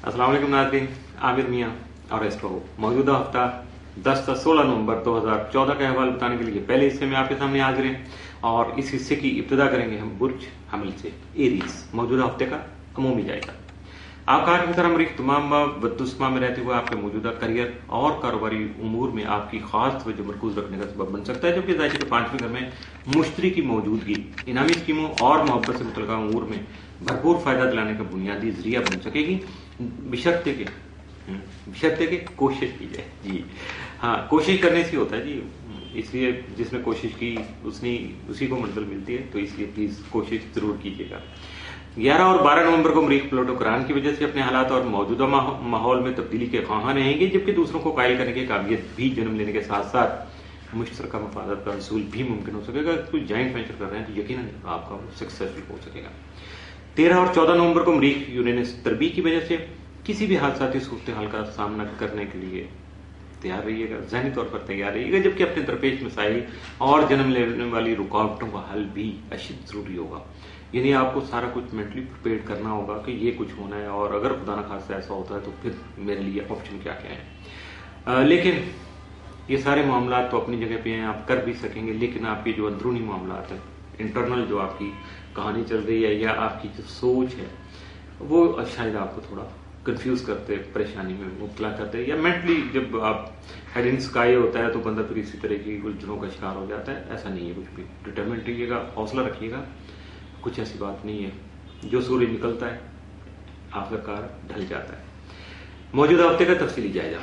अस्सलाम वालेकुम नाज़रीन, आमिर मियाँ और एस्ट्रो मौजूदा हफ्ता 10 से 16 नवंबर 2014 का अहवाल बताने के लिए पहले हिस्से में आपके सामने हाजिर हैं और इस हिस्से की इब्तिदा करेंगे हम बुर्ज हमल से। एरीज मौजूदा हफ्ते का अमूमी जायजा। आपका आठ तरह मरीख तमाम बदुस्मा में रहते हुए आपके मौजूदा करियर और कारोबारी उमूर में आपकी खास तवज्जो मरकूज रखने का सबब बन सकता है, जबकि जायजे के 5वें घर में मुश्तरी की मौजूदगी इनामी स्कीमों और मोहब्बत से मुतल्लिका उमूर में भरपूर फायदा दिलाने का बुनियादी जरिया बन सकेगी, बशर्ते के कोशिश की जाए। जी हाँ, कोशिश करने से होता है जी, इसलिए जिसने कोशिश की उसी को मंजिल मिलती है, तो इसलिए प्लीज कोशिश जरूर कीजिएगा। 11 और 12 नवंबर को मरीख प्लूटो कुरान की वजह से अपने हालात और मौजूदा माहौल में तब्दीली के ख्वाहां रहेंगे, जबकि दूसरों को कायल करने की काबिलियत भी जन्म लेने के साथ साथ मुश्तरका मफादत का रसूल भी मुमकिन हो सकेगा। कोई जॉइंट वेंचर कर रहे हैं तो यकीनन आपका सक्सेसफुल हो सकेगा। 13 और 14 नवंबर को मरीख यूरेनस तरबी की वजह से किसी भी हादसाती सूरत हाल का सामना करने के लिए तैयार रहिएगा, ज़हनी तौर पर तैयार रहिएगा, जबकि अपने दरपेश मसाइल और जन्म लेने वाली रुकावटों का हल भी अशद जरूरी होगा। यानी आपको सारा कुछ मेंटली प्रिपेयर करना होगा कि ये कुछ होना है और अगर खुदा न खास्ता ऐसा होता है तो फिर मेरे लिए ऑप्शन क्या क्या है। लेकिन ये सारे मामला तो अपनी जगह पे हैं, आप कर भी सकेंगे, लेकिन आपके जो अंदरूनी मामला है, इंटरनल जो आपकी कहानी चल रही है या आपकी जो सोच है, वो शायद आपको थोड़ा कंफ्यूज करते, परेशानी में मुब्तला करते, या मेंटली जब आप हेड इन स्काई होता है तो बंदा फिर इसी तरह की उलझनों का शिकार हो जाता है। ऐसा नहीं है, कुछ भी डिटरमेंट रहिएगा, हौसला रखिएगा, कुछ ऐसी बात नहीं है। जो सूर्य निकलता है आखिरकार ढल जाता है। मौजूदा हफ्ते का तफसीली जायजा।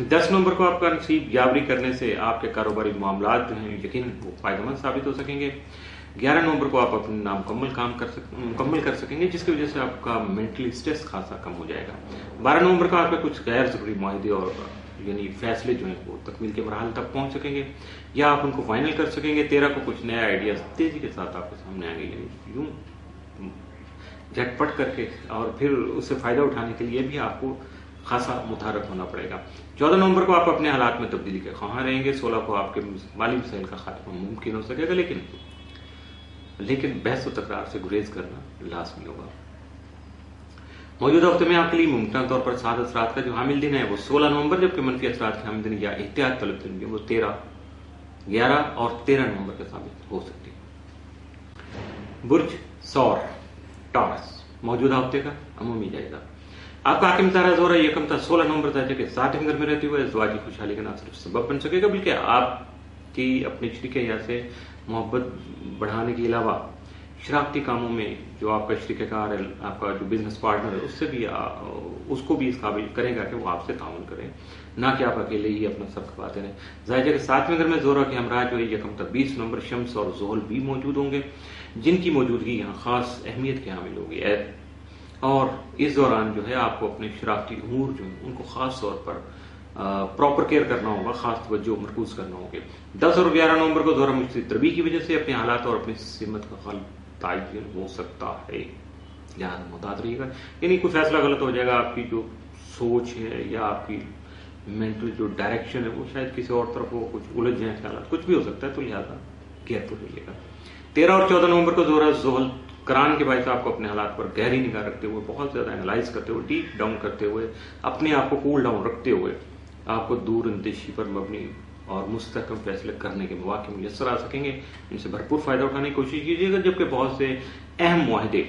10 नवंबर को आपका नसीब यावरी करने से आपके कारोबारी मामला जो हैं यकीन वो फायदेमंद साबित हो सकेंगे। 11 नवंबर को आप अपने मुकम्मल कर सकेंगे, जिसकी वजह से आपका मेंटली स्ट्रेस खासा कम हो जाएगा। 12 नवंबर को आपके कुछ गैर जरूरी मुआहदे और यानी फैसले जो हैं वो तकमील के मरहल तक पहुंच सकेंगे या आप उनको फाइनल कर सकेंगे। 13 को कुछ नए आइडियाज तेजी के साथ आपके सामने आएंगे, यानी यूं झटपट करके, और फिर उससे फायदा उठाने के लिए भी आपको खासा मुतारफ होना पड़ेगा। 14 नवंबर को आप अपने हालात में तब्दीली के ख्वाहां रहेंगे। 16 को आपके माली मसाइल का खात्मा मुमकिन हो सकेगा, लेकिन बहस और तकरार से गुरेज करना लाजमी होगा। मौजूदा हफ्ते में आपके लिए मुमकिन तौर पर साद असरात का जो हामिल दिन है वो 16 नवंबर, जबकि मनफी असरात के हामिल दिन या एहतियात तलब दिन वो 13, 11 और 13 नवंबर के साबित हो सकती है। बुर्ज सौर टॉरस मौजूदा हफ्ते का अमूमी जायजा। आपका हाकिम तारा ज़ोहरा यकम था 16 नवंबर दर्जे के 7वें घर में रहते हुए ज़वाजी खुशहाली का न सिर्फ सबब बन सकेगा, बल्कि आपकी अपने शरीके या से मोहब्बत बढ़ाने के अलावा शरारती कामों में जो आपका शरीकेकार है, आपका जो बिजनेस पार्टनर है, उससे भी उसको भी इस काबिल करेगा कि वो आपसे ताउन करे, ना कि आप अकेले ही अपना सर खपाते रहें। जायजा के 7वें घर में ज़ोहरा के हमरा जो है यकम तक 20 नवंबर शम्स और ज़ोहल भी मौजूद होंगे, जिनकी मौजूदगी यहाँ खास अहमियत के हामिल होगी। और इस दौरान जो है आपको अपने शरारती उमूर जो है उनको खास तौर पर प्रॉपर केयर करना होगा, खास तवज्जो मरकूज करना होगा। 10 और 11 नवंबर को ज़ोहरा मुश्तरी तरबी की वजह से अपने हालात और अपनी सिमत का खल तायन हो सकता है, याद मुताद रहिएगा। यानी कोई फैसला गलत हो जाएगा, आपकी जो सोच है या आपकी मेंटल जो डायरेक्शन है वो शायद किसी और तरफ हो, कुछ उलझ जाए ख्याल, कुछ भी हो सकता है, तो लिहाजा केयरफुल रहिएगा। 13 और 14 नवंबर को ज़ोहरा ज़ोहल कुरान के बायस आपको अपने हालात पर गहरी निगाह रखते हुए, बहुत ज्यादा एनालाइज करते हुए, डीप डाउन करते हुए, अपने आप को कूल डाउन रखते हुए आपको दूर अंदेशी पर मबनी और मुस्तहकम फैसले करने के मौके मुयस्सर आ सकेंगे। इनसे भरपूर फायदा उठाने की कोशिश कीजिएगा, जबकि बहुत से अहम मुआहदे,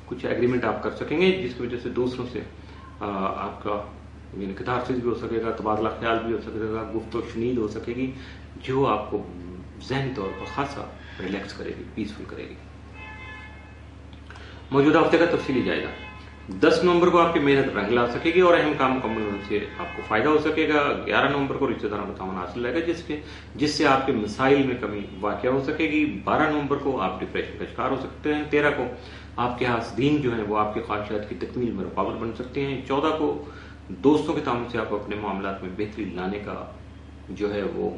कुछ एग्रीमेंट आप कर सकेंगे, जिसकी वजह से दूसरों से आपका कैथारसिस भी हो सकेगा, तबादला ख्याल भी हो सकेगा, गुफ्तो शनीद हो सकेगी, जो आपको ज़हनी तौर पर खासा रिलैक्स करेगी, पीसफुल करेगी। मौजूदा हफ्ते का तफसीली जाएगा। 10 नवंबर को आपकी मेहनत रंग ला सकेगी और अहम काम मुकम्मल होने से आपको फायदा हो सकेगा। 11 नवंबर को रिश्तेदारों का तावन हासिल रहेगा, जिससे आपके मसाइल में कमी वाक़या हो सकेगी। 12 नवंबर को आप डिप्रेशन का शिकार हो सकते हैं। 13 को आपके हासदीन जो है वो आपके ख्वाहिशात की तकमील में रुकावट बन सकते हैं। 14 को दोस्तों के तावन से आप अपने मामलात में बेहतरी लाने का जो है वो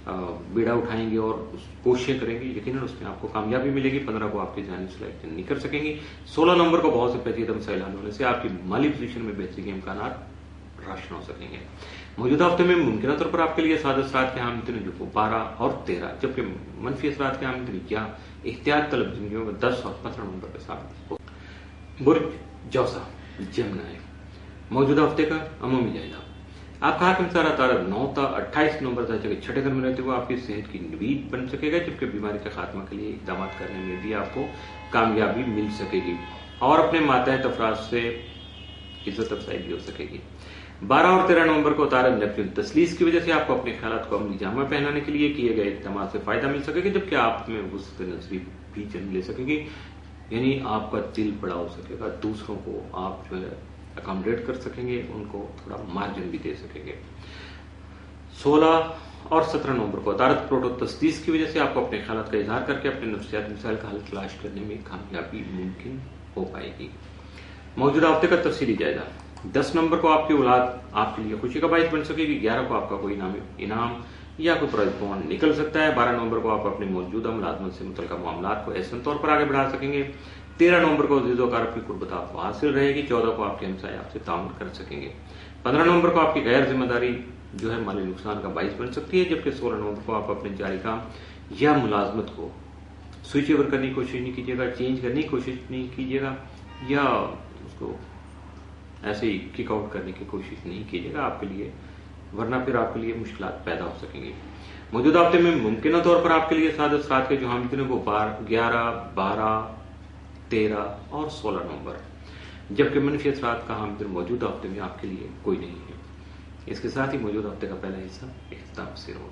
बीड़ा उठाएंगे और कोशिशें करेंगे, यकीनन उसमें आपको कामयाबी मिलेगी। 15 को आपके जानी सिलेक्शन नहीं कर सकेंगे। 16 नवंबर को बहुत से पेचीदा मसाइल हल होने से आपकी माली पोजीशन में बेहतरी के इम्कान रोशन हो सकेंगे। मौजूदा हफ्ते में मुमकिन तौर पर आपके लिए साद असरात के हामिल दिन जो 12 और 13, जबकि मनफी असरात के हामिल दिन या एहतियात तलब जिंदगियों में 10 और 15 नवंबर के साथ। बुर्ज जौसा जमना है موجودہ ہفتے کا عمومی جائزہ۔ آپ کا حاکم سارا تارا 9 تا 28 نومبر تک جگہ چھٹے گھر میں رہتے ہوئے آپ کی صحت کی نوید بن سکے گا، جبکہ بیماری کے خاتمہ کے لیے اقدامات کرنے میں بھی آپ کو کامیابی مل سکے گی اور اپنے ماتحت افراد سے عزت افزائی بھی ہو سکے گی۔ 12 اور 13 نومبر کو تارا نیپچون تسلیس کی وجہ سے آپ کو اپنے خیالات کو عملی جامہ پہنانے کے لیے کیے گئے اقدامات سے فائدہ مل سکے گا، جبکہ آپ میں وسعت نظری بھی جنم لے سکے گی، یعنی آپ کا دل بڑا ہو سکے گا، دوسروں کو آپ جو ہے اکاموڈیٹ کر سکیں گے، ان کو تھوڑا مارجن بھی دے سکیں گے۔ 16 اور 17 نومبر کو عطارد پروٹو تسدیس کی وجہ سے آپ کو اپنے خیالات کا اظہار کر کے اپنے نفسیاتی مسائل کا حل تلاش کرنے میں کامیابی ممکن ہو پائے گی۔ موجودہ ہفتے کا تفصیلی جائزہ۔ 10 نومبر کو آپ کی اولاد آپ کے لیے خوشی کا باعث بن سکے گی۔ 11 کو آپ کا کوئی انعام یا کوئی پرائز بانڈ نکل سکتا ہے۔ 12 نومبر کو آپ اپنے موجودہ ملازمت سے متعلقہ معاملات کو احسن طور پر آگے بڑھا سکیں گے۔ 13 نومبر کو عزیز و اقارب کی قربت آپ کو حاصل رہے گی۔ 14 کو آپ کے ہمسائے آپ سے تعاون کر سکیں گے۔ 15 نومبر کو آپ کی غیر ذمہ داری جو ہے مالی نقصان کا باعث بن سکتی ہے، جبکہ 16 نومبر کو آپ اپنے جاری کام یا ملازمت کو سوئچ اوور کرنے کی کوشش نہیں کیجیے گا، چینج کرنے کی کوشش نہیں کیجیے گا، یا اس کو ایسے ہی کک آؤٹ کرنے کی کوشش نہیں کیجیے گا آپ کے لیے، ورنہ پھر آپ کے لیے مشکلات پیدا ہو سکیں گی۔ موجودہ ہفتے میں ممکنہ طور پر آپ کے لیے سعادت رات کے جو حامل دن وہ 11، 12، 13 اور 16 نومبر، جبکہ منفی اثرات کا حامل دن موجودہ ہفتے میں آپ کے لیے کوئی نہیں ہے۔ اس کے ساتھ ہی موجودہ ہفتے کا پہلا حصہ اختتام سے ہو۔